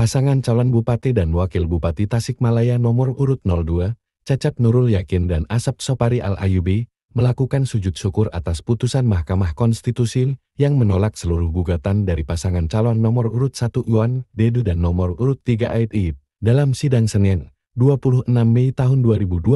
Pasangan calon Bupati dan Wakil Bupati Tasikmalaya nomor urut 02, Cecep Nurul Yakin dan Asep Sopari Al-Ayubi, melakukan sujud syukur atas putusan Mahkamah Konstitusi yang menolak seluruh gugatan dari pasangan calon nomor urut 1 Iwan Dedu dan nomor urut 3 Aid Ib dalam sidang Senin, 26 Mei tahun 2025.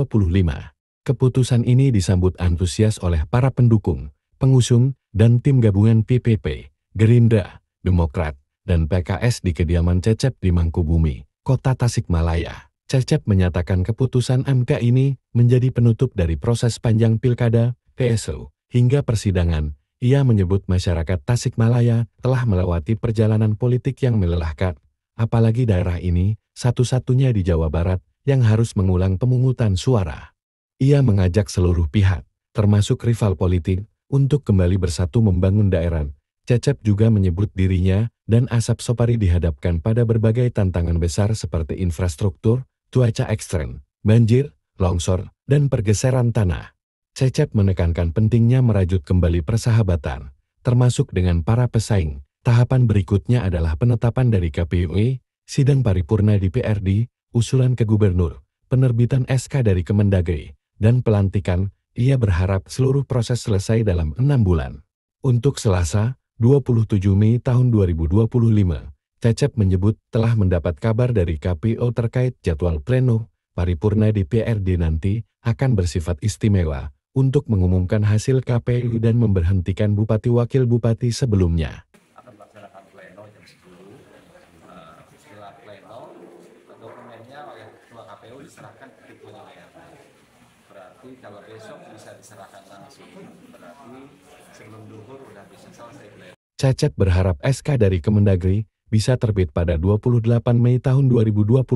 Keputusan ini disambut antusias oleh para pendukung, pengusung, dan tim gabungan PPP, Gerindra, Demokrat, dan PKS di kediaman Cecep di Mangkubumi, Kota Tasikmalaya. Cecep menyatakan keputusan MK ini menjadi penutup dari proses panjang pilkada, PSO, hingga persidangan. Ia menyebut masyarakat Tasikmalaya telah melewati perjalanan politik yang melelahkan, apalagi daerah ini satu-satunya di Jawa Barat yang harus mengulang pemungutan suara. Ia mengajak seluruh pihak, termasuk rival politik, untuk kembali bersatu membangun daerah. Cecep juga menyebut dirinya dan Asep Sopari dihadapkan pada berbagai tantangan besar seperti infrastruktur, cuaca ekstrem, banjir, longsor, dan pergeseran tanah. Cecep menekankan pentingnya merajut kembali persahabatan, termasuk dengan para pesaing. Tahapan berikutnya adalah penetapan dari KPU, sidang paripurna di DPRD, usulan ke gubernur, penerbitan SK dari Kemendagri, dan pelantikan. Ia berharap seluruh proses selesai dalam 6 bulan. Untuk Selasa, 27 Mei tahun 2025, Cecep menyebut telah mendapat kabar dari KPU terkait jadwal pleno paripurna DPRD nanti akan bersifat istimewa untuk mengumumkan hasil KPU dan memberhentikan Bupati Wakil Bupati sebelumnya. Akan melaksanakan pleno jam 10. Setelah pleno, dokumennya oleh Ketua KPU diserahkan ke Ketua DPRD. Berarti kalau besok bisa diserahkan langsung, berarti sebelum duhur udah bisa selesai pleno. Cecep berharap SK dari Kemendagri bisa terbit pada 28 Mei tahun 2025,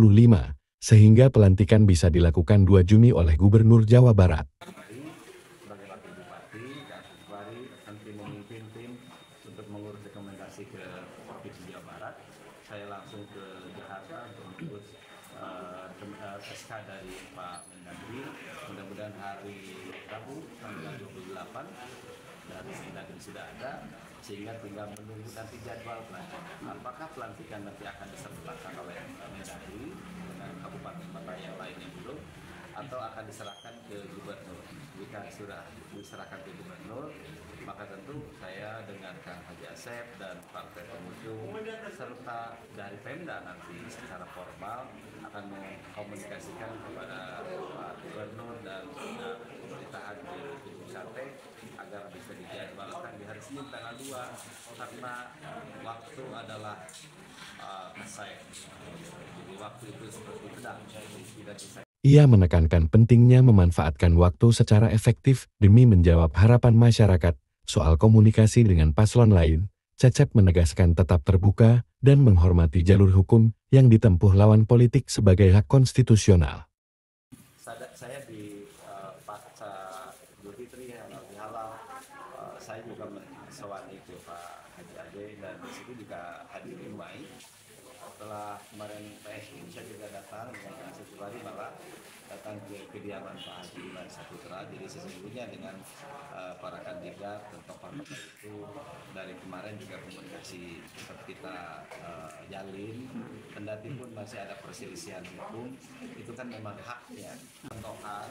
sehingga pelantikan bisa dilakukan 2 Juni oleh Gubernur Jawa Barat. Sebagai Wakil Bupati, Kak nanti memimpin tim untuk mengurus rekomendasi ke Provinsi Jawa Barat. Saya langsung ke Jakarta untuk mengurus SK dari Pak Mendagri. Mudah-mudahan hari Rabu tanggal 28 dari Mendagri sudah ada, sehingga tinggal menunggu nanti jadwal pelantikan. Apakah pelantikan nanti akan disertakan oleh Mendagri dengan kabupaten-kabupaten yang lainnya belum, atau akan diserahkan ke gubernur? Jika sudah diserahkan ke gubernur, maka tentu saya dengan Kang Haji Asep dan partai pengusung serta dari Pemda nanti secara formal akan mengkomunikasikan kepada Pak Gubernur dan pemerintahan di Gedung Sate agar bisa dijadwalkan di hari Senin tanggal 2, karena waktu adalah saya. Jadi waktu itu seperti pedang, tidak bisa. Ia menekankan pentingnya memanfaatkan waktu secara efektif demi menjawab harapan masyarakat. Soal komunikasi dengan paslon lain, Cecep menegaskan tetap terbuka dan menghormati jalur hukum yang ditempuh lawan politik sebagai hak konstitusional. Saya di pasca Idul Fitri halal, saya juga mensewani ke Pak Haji Ade, dan di situ juga hadir Imai. Setelah kemarin PSI, saya juga datang dengan Kang Sesubari, malah datang ke kediaman Pak Haji Imai Saputra. Jadi sesungguhnya dengan para kandidat dan tokoh-tokoh itu dari kemarin juga komunikasi tetap kita jalin. Kendati pun masih ada perselisihan hukum, itu kan memang haknya. Contohan,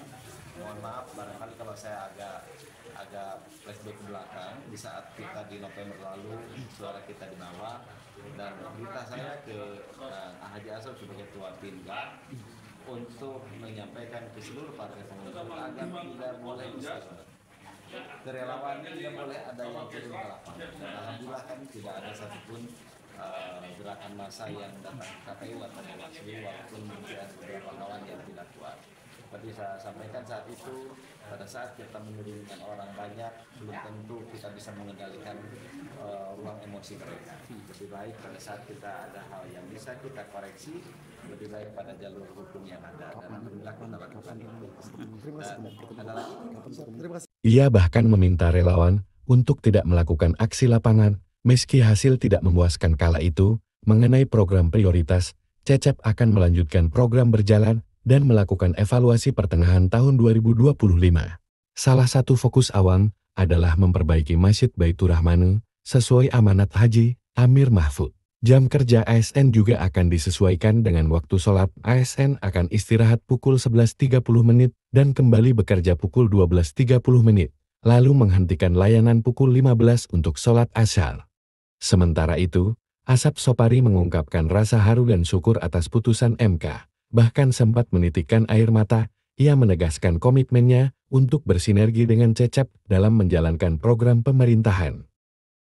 mohon maaf barangkali kalau saya agak flashback ke belakang, di saat kita di November lalu suara kita di bawah, dan berita saya ke Haji Asep sebagai Ketua Pindah untuk menyampaikan ke seluruh partai pengusung agar tidak boleh kerelawan tidak boleh ada yang turun ke lapangan. Dan alhamdulillah kan tidak ada satupun gerakan massa yang datang ke KPU atau Bawaslu, walaupun mungkin beberapa kawan yang tidak kuat. Seperti saya sampaikan saat itu, pada saat kita menurunkan orang banyak, belum tentu kita bisa mengendalikan ruang emosi mereka. Lebih baik pada saat kita ada hal yang bisa kita koreksi, lebih baik pada jalur hukum yang ada. Dan alhamdulillah kita lakukan itu. Ia bahkan meminta relawan untuk tidak melakukan aksi lapangan, meski hasil tidak memuaskan kala itu. Mengenai program prioritas, Cecep akan melanjutkan program berjalan dan melakukan evaluasi pertengahan tahun 2025. Salah satu fokus awal adalah memperbaiki Masjid Baitur Rahmanu sesuai amanat Haji Amir Mahfud. Jam kerja ASN juga akan disesuaikan dengan waktu sholat. ASN akan istirahat pukul 11.30 menit dan kembali bekerja pukul 12.30 menit, lalu menghentikan layanan pukul 15 untuk sholat asar. Sementara itu, Asap Sopari mengungkapkan rasa haru dan syukur atas putusan MK, bahkan sempat menitikkan air mata. Ia menegaskan komitmennya untuk bersinergi dengan Cecep dalam menjalankan program pemerintahan.